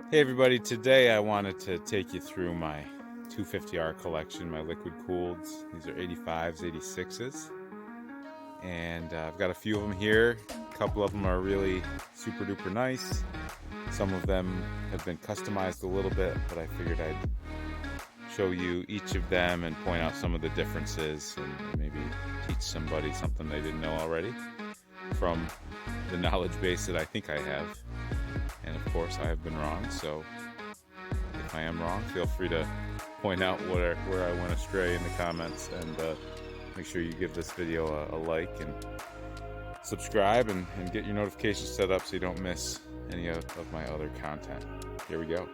Hey everybody, today I wanted to take you through my 250R collection, my liquid cooleds. These are 85s, 86s, and I've got a few of them here. A couple of them are really super duper nice. Some of them have been customized a little bit, but I figured I'd show you each of them and point out some of the differences and maybe teach somebody something they didn't know already from the knowledge base that I think I have. And of course I have been wrong, so if I am wrong, feel free to point out where I went astray in the comments, and make sure you give this video a like and subscribe and get your notifications set up so you don't miss any of my other content. Here we go.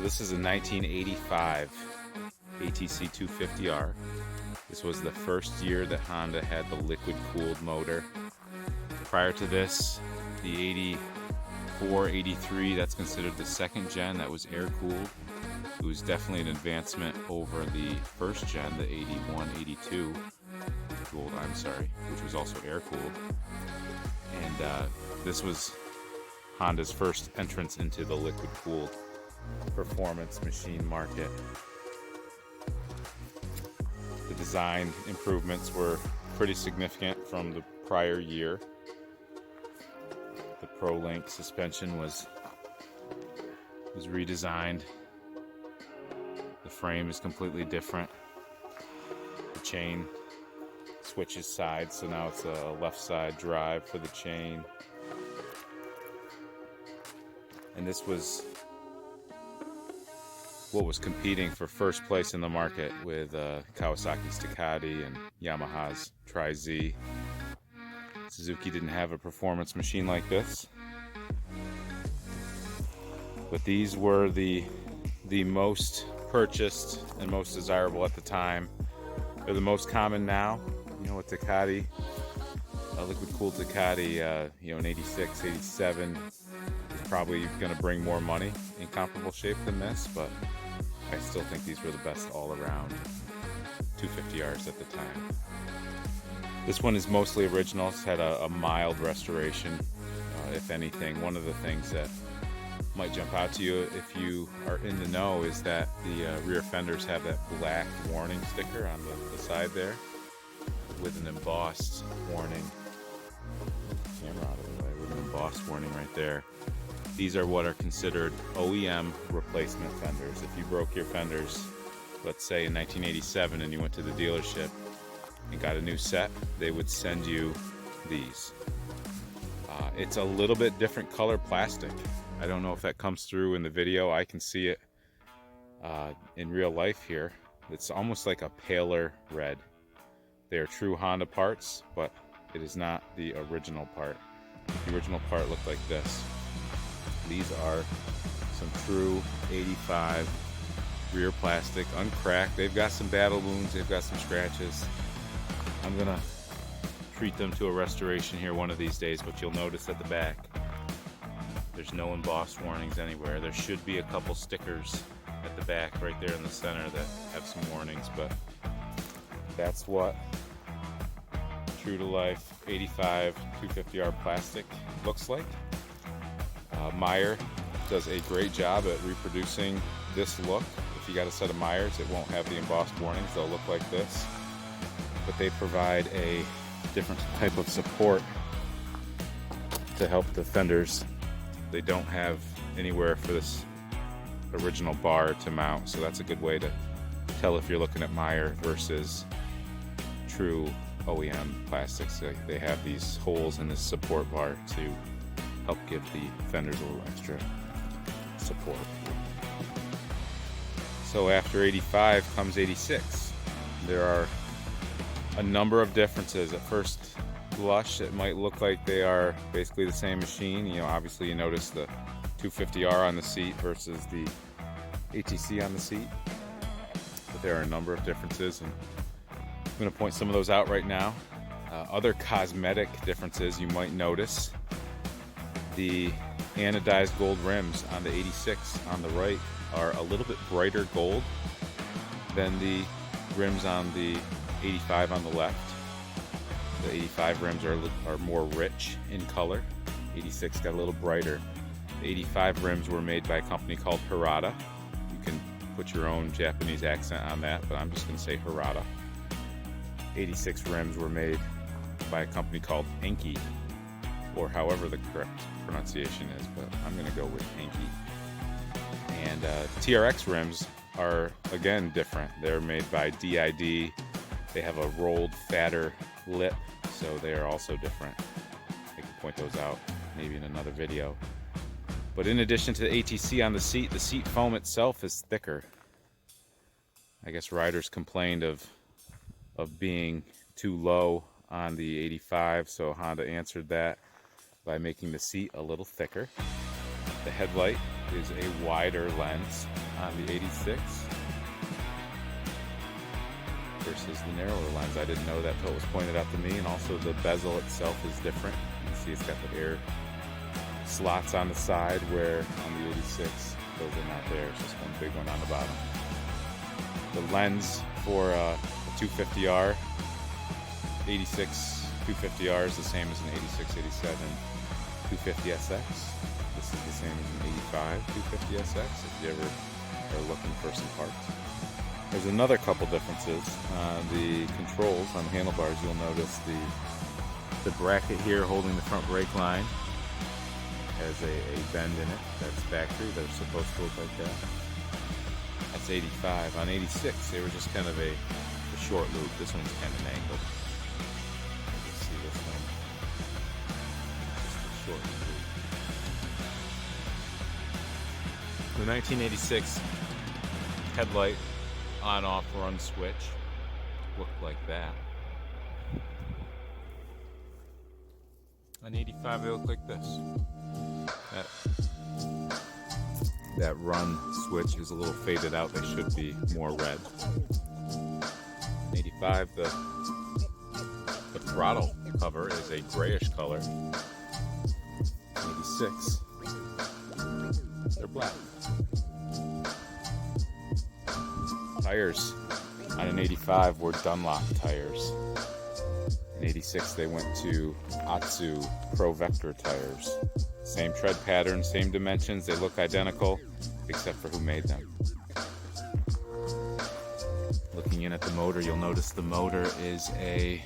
This is a 1985 ATC 250R. This was the first year that Honda had the liquid cooled motor. Prior to this, the 84, 83, that's considered the second gen, that was air cooled. It was definitely an advancement over the first gen, the 81, 82 cooled, which was also air cooled. And this was Honda's first entrance into the liquid cooled performance machine market. The design improvements were pretty significant from the prior year. The Pro Link suspension was redesigned. The frame is completely different. The chain switches sides, so now it's a left side drive for the chain. And this was what was competing for first place in the market with Kawasaki's Ducati and Yamaha's Tri-Z. Suzuki didn't have a performance machine like this, but these were the most purchased and most desirable at the time. They're the most common now. You know, with Ducati, liquid cooled Ducati, in 86, 87, is probably going to bring more money in comparable shape than this, but I still think these were the best all-around 250Rs at the time. This one is mostly original. It's had a mild restoration, if anything. One of the things that might jump out to you if you are in the know is that the rear fenders have that black warning sticker on the side there with an embossed warning. Camera out of the way, with an embossed warning right there. These are what are considered OEM replacement fenders. If you broke your fenders, let's say in 1987, and you went to the dealership and got a new set, they would send you these. It's a little bit different color plastic. I don't know if that comes through in the video. I can see it in real life here. It's almost like a paler red. They are true Honda parts, but it is not the original part. The original part looked like this. These are some true 85 rear plastic, uncracked. They've got some battle wounds, they've got some scratches. I'm gonna treat them to a restoration here one of these days, but you'll notice at the back, there's no embossed warnings anywhere. There should be a couple stickers at the back right there in the center that have some warnings, but that's what true to life 85 250R plastic looks like. Meyer does a great job at reproducing this look. If you got a set of Meyers, it won't have the embossed warnings. They'll look like this, but they provide a different type of support to help the fenders. They don't have anywhere for this original bar to mount, so that's a good way to tell if you're looking at Meyer versus true OEM plastics. They have these holes in this support bar to help give the fenders a little extra support. So after 85 comes 86. There are a number of differences. At first blush, it might look like they are basically the same machine. Obviously you notice the 250R on the seat versus the ATC on the seat, but there are a number of differences, and going to point some of those out right now. Other cosmetic differences you might notice: the anodized gold rims on the 86 on the right are a little bit brighter gold than the rims on the 85 on the left. The 85 rims are more rich in color. 86 got a little brighter. The 85 rims were made by a company called Harada. You can put your own Japanese accent on that, but I'm just going to say Harada. 86 rims were made by a company called Enki, or however the correct pronunciation is, but I'm going to go with Enki. And TRX rims are again different. They're made by DID. They have a rolled, fatter lip, so they are also different. I can point those out maybe in another video. But in addition to the ATC on the seat foam itself is thicker. I guess riders complained of being too low on the 85, so Honda answered that by making the seat a little thicker. The headlight is a wider lens on the 86 versus the narrower lens. I didn't know that until it was pointed out to me. And also the bezel itself is different. You can see it's got the air slots on the side, where on the 86 those are not there. It's just one big one on the bottom. The lens for a 250R, 86 250R is the same as an 86 87 250SX. This is the same as an 85 250SX if you ever are looking for some parts. There's another couple differences. The controls on the handlebars, you'll notice the bracket here holding the front brake line has a bend in it. That's factory. They're supposed to look like that. That's 85. On 86, they were just kind of a short loop. This one's kind of angled. You can see this one. Just a short loop. The 1986 headlight on-off run switch looked like that. On 85, they look like this. That run switch is a little faded out. They should be more red. 85, the throttle cover is a grayish color. 86, they're black. Tires on an 85 were Dunlop tires. In 86, they went to Atsu Pro Vector tires. Same tread pattern, same dimensions, they look identical, except for who made them. Looking in at the motor, you'll notice the motor is a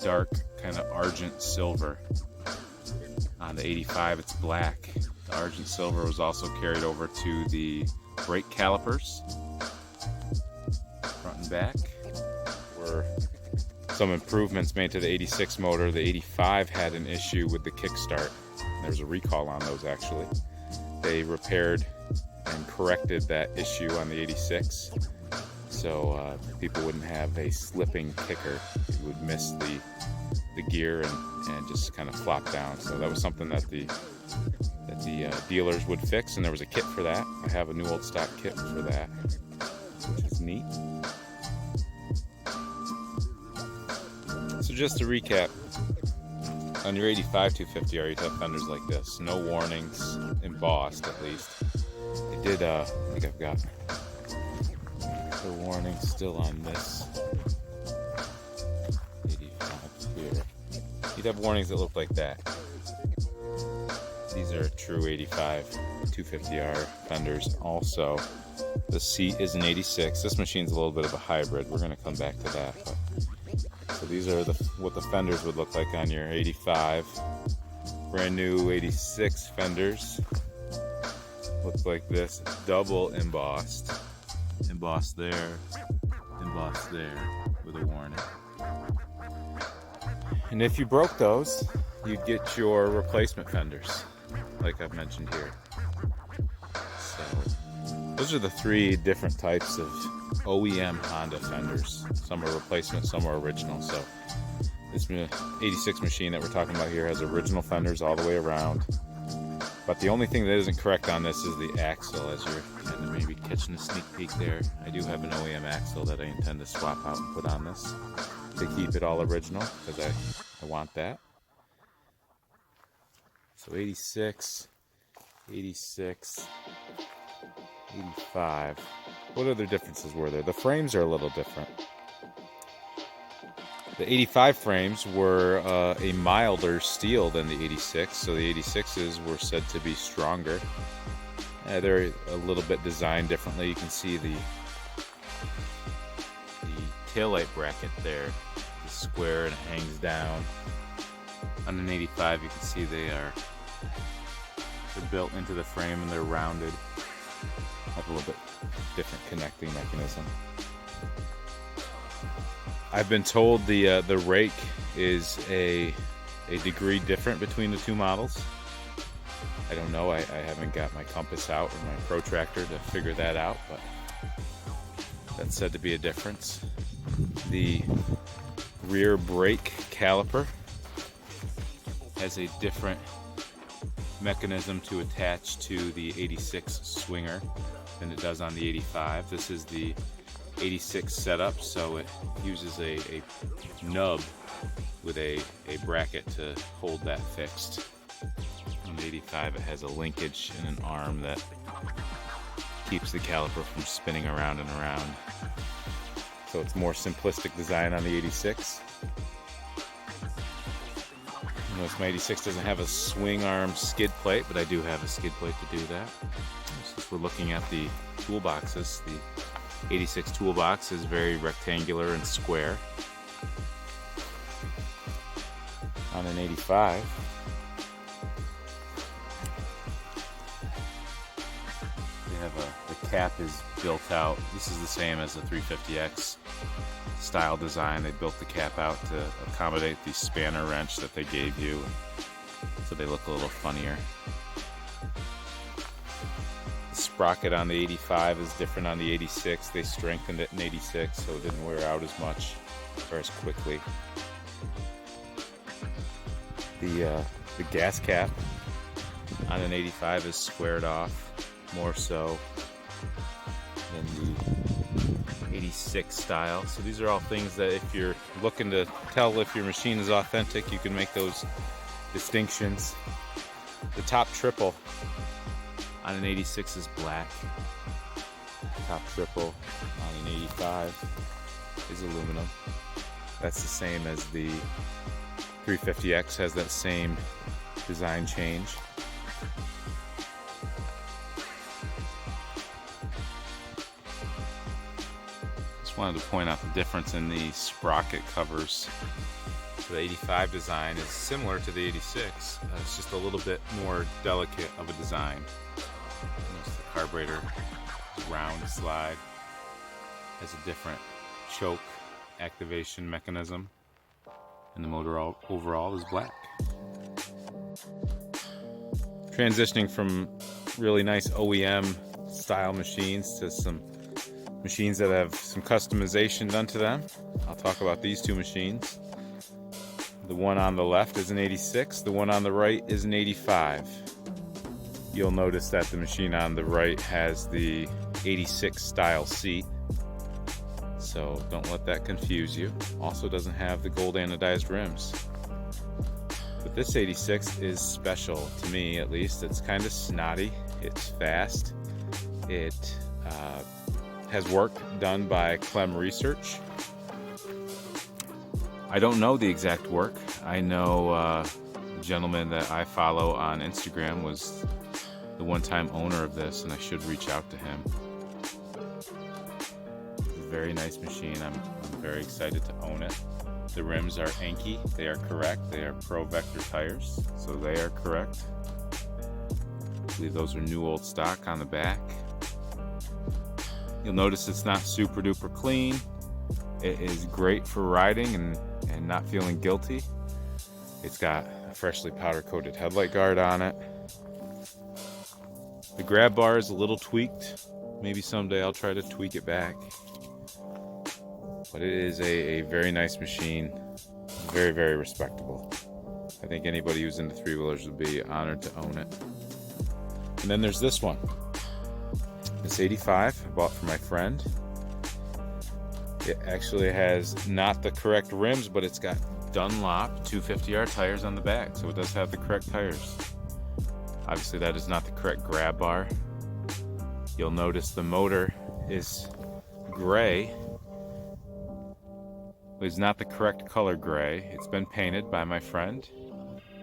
dark kind of argent silver. On the 85, it's black. The argent silver was also carried over to the brake calipers. Front and back were some improvements made to the 86 motor. The 85 had an issue with the kickstart. There's a recall on those actually. They repaired and corrected that issue on the 86, so people wouldn't have a slipping kicker. You would miss the gear and just kind of flop down. So that was something that the dealers would fix, and there was a kit for that. I have a new old stock kit for that, which is neat. So just to recap, on your 85 250R, you'd have fenders like this. No warnings, embossed at least. They did, I think I've got the warning still on this 85 here. You'd have warnings that look like that. These are true 85 250R fenders. Also, the seat is an 86. This machine's a little bit of a hybrid. We're going to come back to that. But so these are what the fenders would look like on your 85. Brand new 86 fenders look like this, double embossed. Embossed there, embossed there with a warning. And if you broke those, you'd get your replacement fenders, like I've mentioned here. So those are the three different types of OEM Honda fenders. Some are replacement, some are original. So this 86 machine that we're talking about here has original fenders all the way around. But the only thing that isn't correct on this is the axle, as you're kind of maybe catching a sneak peek there. I do have an OEM axle that I intend to swap out and put on this to keep it all original, because I want that. So 86, 86, 85. What other differences were there? The frames are a little different. The 85 frames were a milder steel than the 86, so the 86s were said to be stronger. They're a little bit designed differently. You can see the taillight bracket there is square and it hangs down. On an 85, you can see they're built into the frame and they're rounded. Have a little bit different connecting mechanism. I've been told the rake is a degree different between the two models. I don't know. I haven't got my compass out or my protractor to figure that out, but that's said to be a difference. The rear brake caliper has a different mechanism to attach to the 86 swinger than it does on the 85. This is the 86 setup, so it uses a nub with a bracket to hold that fixed. On the 85, it has a linkage and an arm that keeps the caliper from spinning around and around. So it's more simplistic design on the 86. Notice my 86 doesn't have a swing arm skid plate, but I do have a skid plate to do that. Since we're looking at the toolboxes, the 86 toolbox is very rectangular and square. On an 85, they have the cap is built out. This is the same as the 350X style design. They built the cap out to accommodate the spanner wrench that they gave you, so they look a little funnier. The sprocket on the 85 is different on the 86. They strengthened it in 86 so it didn't wear out as much or as quickly. The gas cap on an 85 is squared off more so than the 86 style. So these are all things that if you're looking to tell if your machine is authentic, you can make those distinctions. The top triple on an 86 is black. Top triple on an 85 is aluminum. That's the same as the 350X, has that same design change. Just wanted to point out the difference in the sprocket covers. So the 85 design is similar to the 86. It's just a little bit more delicate of a design. Notice the carburetor round slide has a different choke activation mechanism, and the motor overall is black. Transitioning from really nice OEM style machines to some machines that have some customization done to them. I'll talk about these two machines. The one on the left is an 86, the one on the right is an 85. You'll notice that the machine on the right has the 86 style seat, so don't let that confuse you. Also doesn't have the gold anodized rims. But this 86 is special to me, at least. It's kind of snotty, it's fast, it has work done by Clem Research. I don't know the exact work. I know a gentleman that I follow on Instagram was the one-time owner of this, and I should reach out to him. It's a very nice machine. I'm very excited to own it. The rims are Anki. They are correct. They are Pro Vector tires, so they are correct. I believe those are new old stock on the back. You'll notice it's not super duper clean. It is great for riding and not feeling guilty. It's got a freshly powder coated headlight guard on it. The grab bar is a little tweaked. Maybe someday I'll try to tweak it back. But it is a very nice machine. Very, very respectable. I think anybody who's into three-wheelers would be honored to own it. And then there's this one. This 85 I bought for my friend. It actually has not the correct rims, but it's got Dunlop 250R tires on the back, so it does have the correct tires. Obviously that is not the correct grab bar. You'll notice the motor is gray. It's not the correct color gray. It's been painted by my friend.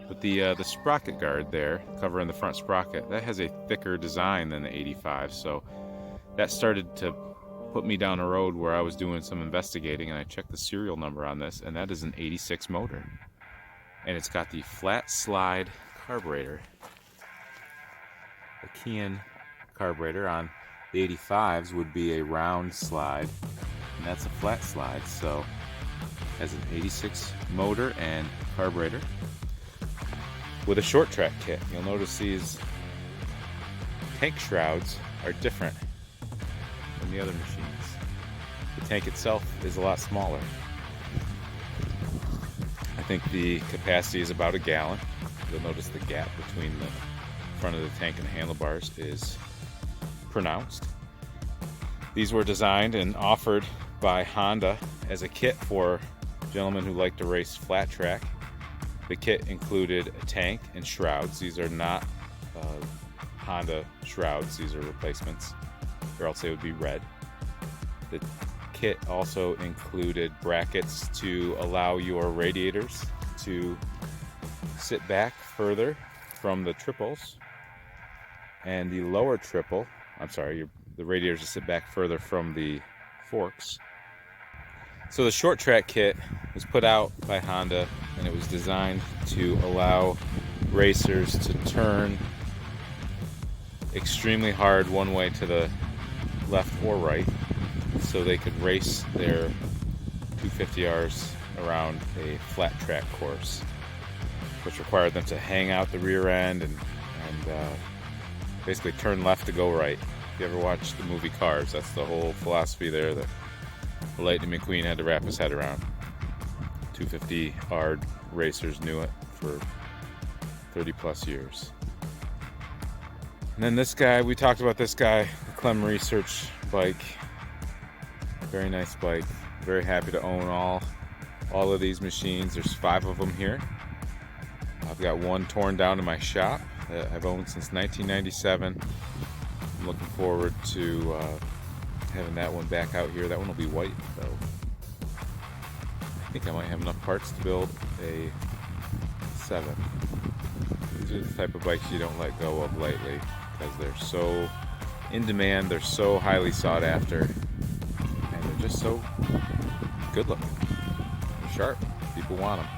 But the sprocket guard there, covering the front sprocket, that has a thicker design than the 85, so that started to put me down a road where I was doing some investigating, and I checked the serial number on this, and that is an 86 motor. And it's got the flat slide carburetor. A Kian carburetor on the 85s would be a round slide, and that's a flat slide, so it has an 86 motor and carburetor with a short track kit. You'll notice these tank shrouds are different than the other machines. The tank itself is a lot smaller. I think the capacity is about a gallon. You'll notice the gap between the front of the tank and the handlebars is pronounced. These were designed and offered by Honda as a kit for gentlemen who like to race flat track. The kit included a tank and shrouds. These are not Honda shrouds, these are replacements, or else they would be red. The kit also included brackets to allow your radiators to sit back further from the triples, and the lower triple, the radiators to sit back further from the forks. So the short track kit was put out by Honda, and it was designed to allow racers to turn extremely hard one way to the left or right, so they could race their 250Rs around a flat track course, which required them to hang out the rear end and basically turn left to go right. If you ever watched the movie Cars, that's the whole philosophy there that Lightning McQueen had to wrap his head around. 250R racers knew it for 30 plus years. And then this guy, we talked about this guy, the Clem Research bike. Very nice bike. Very happy to own all of these machines. There's 5 of them here. I've got one torn down in my shop that I've owned since 1997. I'm looking forward to having that one back out here. That one will be white though. I think I might have enough parts to build a 7. These are the type of bikes you don't let go of lightly because they're so in demand, they're so highly sought after, and they're just so good looking. They're sharp. People want them.